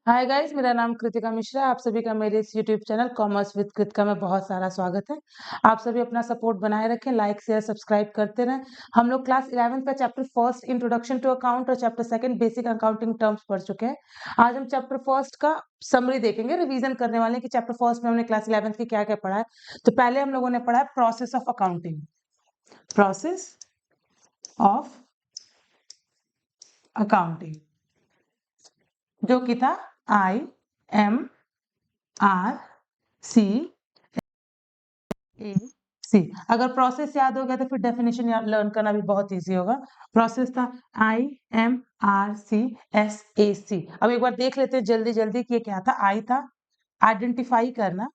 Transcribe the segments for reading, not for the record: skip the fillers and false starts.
Hi guys, मेरा नाम कृतिका मिश्रा। आप सभी का मेरे इस YouTube channel commerce with Kritika में बहुत सारा स्वागत है। आप सभी अपना सपोर्ट बनाए रखें, लाइक शेयर सब्सक्राइब करते रहें। हम लोग क्लास 11 का chapter first introduction to account और chapter second basic accounting terms पढ़ चुके हैं। आज हम चैप्टर फर्स्ट का समरी देखेंगे, रिवीजन करने वाले कि चैप्टर फर्स्ट में हमने क्लास 11 की क्या क्या पढ़ा है। तो पहले हम लोगों ने पढ़ा है process of accounting, process of accounting, जो कि था IMRCAC। अगर प्रोसेस याद हो गया तो फिर डेफिनेशन लर्न करना भी बहुत इजी होगा। प्रोसेस था IMRCSAC। अब एक बार देख लेते हैं जल्दी जल्दी कि ये क्या था। आई था आइडेंटिफाई करना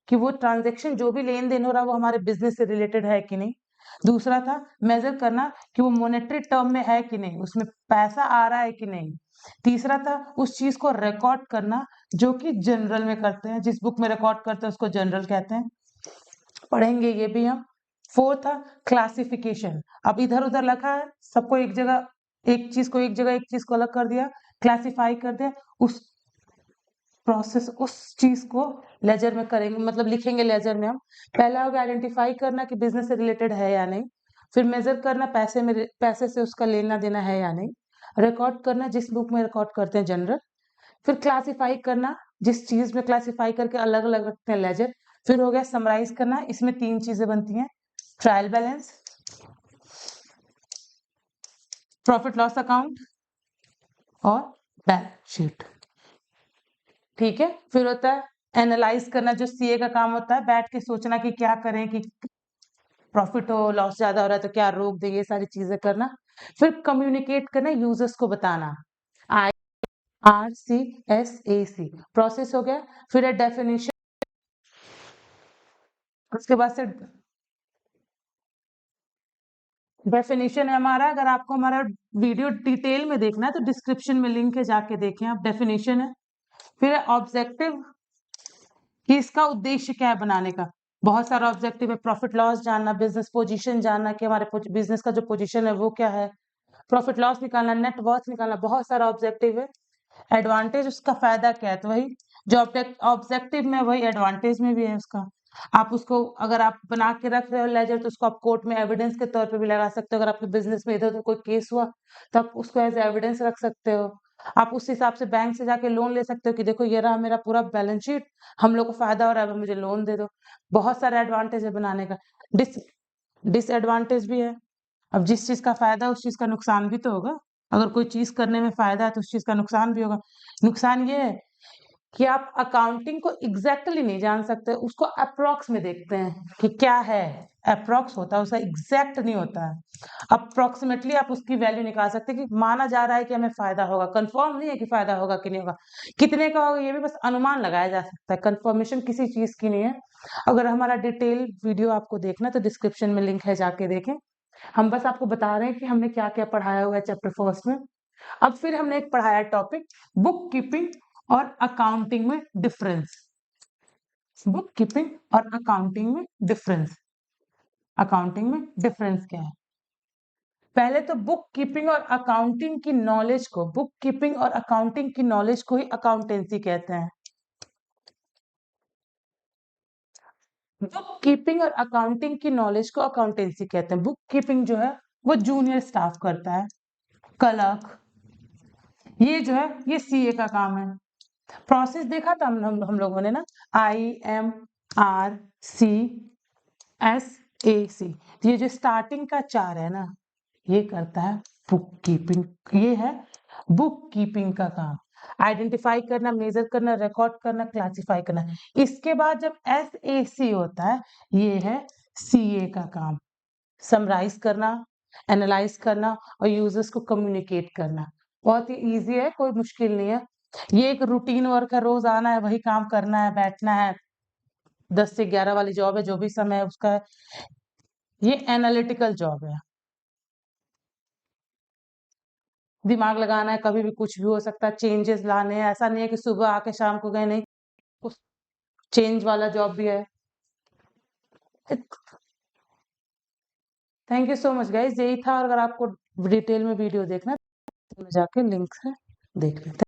कि वो ट्रांजेक्शन जो भी लेन देन हो रहा है वो हमारे बिजनेस से रिलेटेड है कि नहीं। दूसरा था मेजर करना कि वो मॉनेटरी टर्म में है कि नहीं, उसमें पैसा आ रहा है कि नहीं। तीसरा था उस चीज को रिकॉर्ड करना जो कि जनरल में करते हैं, जिस बुक में रिकॉर्ड करते हैं उसको जनरल कहते हैं, पढ़ेंगे ये भी हम। फोर्थ था क्लासिफिकेशन। अब इधर उधर लिखा है, सबको एक जगह, एक चीज को एक जगह, एक चीज को अलग कर दिया, क्लासिफाई कर दिया। उस प्रोसेस, उस चीज को लेजर में करेंगे, मतलब लिखेंगे लेजर में हम। पहला होगा आइडेंटिफाई करना कि बिजनेस से रिलेटेड है या नहीं। फिर मेजर करना पैसे से उसका लेना देना है या नहीं। रिकॉर्ड करना जिस बुक में रिकॉर्ड करते हैं जनरल। फिर क्लासिफाई करना जिस चीज में क्लासिफाई करके अलग अलग रखते हैं लेजर। फिर हो गया समराइज करना, इसमें तीन चीजें बनती हैं, trial balance, profit loss account और बैलेंस शीट। ठीक है। फिर होता है एनालाइज करना, जो सीए का काम होता है, बैठ के सोचना कि क्या करें कि प्रॉफिट हो, लॉस ज्यादा हो रहा है तो क्या रोक दें, ये सारी चीजें करना। फिर कम्युनिकेट करना, यूजर्स को बताना, IRCSAC प्रोसेस हो गया। फिर है डेफिनेशन, उसके बाद से डेफिनेशन है हमारा। अगर आपको हमारा वीडियो डिटेल में देखना है तो डिस्क्रिप्शन में लिंक है, जाके देखें आप। डेफिनेशन है। फिर ऑब्जेक्टिव कि इसका उद्देश्य क्या है बनाने का। बहुत सारा ऑब्जेक्टिव है, प्रॉफिट लॉस जानना, बिजनेस पोजीशन जानना कि हमारे बिजनेस का जो पोजीशन है वो क्या है, प्रॉफिट लॉस निकालना, नेट वर्थ निकालना, बहुत सारा ऑब्जेक्टिव है। एडवांटेज, उसका फायदा क्या है, तो वही जो ऑब्जेक्टिव में वही एडवांटेज में भी है उसका। आप उसको अगर आप बना के रख रहे हो लेजर तो उसको आप कोर्ट में एविडेंस के तौर पे भी लगा सकते हो। अगर आपके बिजनेस में इधर उधर कोई केस हुआ तो आप उसको एज एविडेंस रख सकते हो। आप उस हिसाब से बैंक से जाके लोन ले सकते हो कि देखो ये रहा मेरा पूरा बैलेंस शीट, हम लोग को फायदा हो रहा है, मुझे लोन दे दो। बहुत सारा एडवांटेज है बनाने का। डिस डिसएडवांटेज भी है। अब जिस चीज का फायदा है उस चीज का नुकसान भी तो होगा। अगर कोई चीज करने में फायदा है तो उस चीज का नुकसान भी होगा। नुकसान ये है कि आप अकाउंटिंग को एग्जैक्टली नहीं जान सकते, उसको अप्रोक्स में देखते हैं कि क्या है। अप्रोक्स होता है, उसका एग्जैक्ट नहीं होता है। अप्रोक्सीमेटली आप उसकी वैल्यू निकाल सकते हैं कि माना जा रहा है कि हमें फायदा होगा, कंफर्म नहीं है कि फायदा होगा कि नहीं होगा, कितने का होगा, ये भी बस अनुमान लगाया जा सकता है। कंफर्मेशन किसी चीज की नहीं है। अगर हमारा डिटेल वीडियो आपको देखना तो डिस्क्रिप्शन में लिंक है, जाके देखें। हम बस आपको बता रहे हैं कि हमने क्या क्या पढ़ाया हुआ है चैप्टर फर्स्ट में। अब फिर हमने एक पढ़ाया टॉपिक बुक कीपिंग और अकाउंटिंग में डिफरेंस। बुक कीपिंग और अकाउंटिंग में डिफरेंस, अकाउंटिंग में डिफरेंस क्या है। पहले तो बुक कीपिंग और अकाउंटिंग की नॉलेज को, बुक कीपिंग और अकाउंटिंग की नॉलेज को ही अकाउंटेंसी कहते हैं। बुक कीपिंग और अकाउंटिंग की नॉलेज को अकाउंटेंसी कहते हैं। बुक कीपिंग जो है वो जूनियर स्टाफ करता है, क्लर्क, ये जो है ये सीए का काम है। प्रोसेस देखा था हम लोगों ने ना, IMRCSAC। ये जो स्टार्टिंग का चार है ना, ये करता है बुक कीपिंग। ये है बुक कीपिंग का काम, आइडेंटिफाई करना, मेजर करना, रिकॉर्ड करना, क्लासिफाई करना। इसके बाद जब SAC होता है, ये है CA का काम, समराइज करना, एनालाइज करना और यूजर्स को कम्युनिकेट करना। बहुत ही इजी है, कोई मुश्किल नहीं है। ये एक रूटीन वर्क है, रोज आना है, वही काम करना है, बैठना है। 10 से 11 वाली जॉब है, जो भी समय है उसका है। ये एनालिटिकल जॉब है, दिमाग लगाना है, कभी भी कुछ भी हो सकता है, चेंजेस लाने हैं। ऐसा नहीं है कि सुबह आके शाम को गए, नहीं, उस चेंज वाला जॉब भी है। Thank you so much guys, यही था। अगर आपको डिटेल में वीडियो देखना है तो जाके लिंक से देख लेते हैं।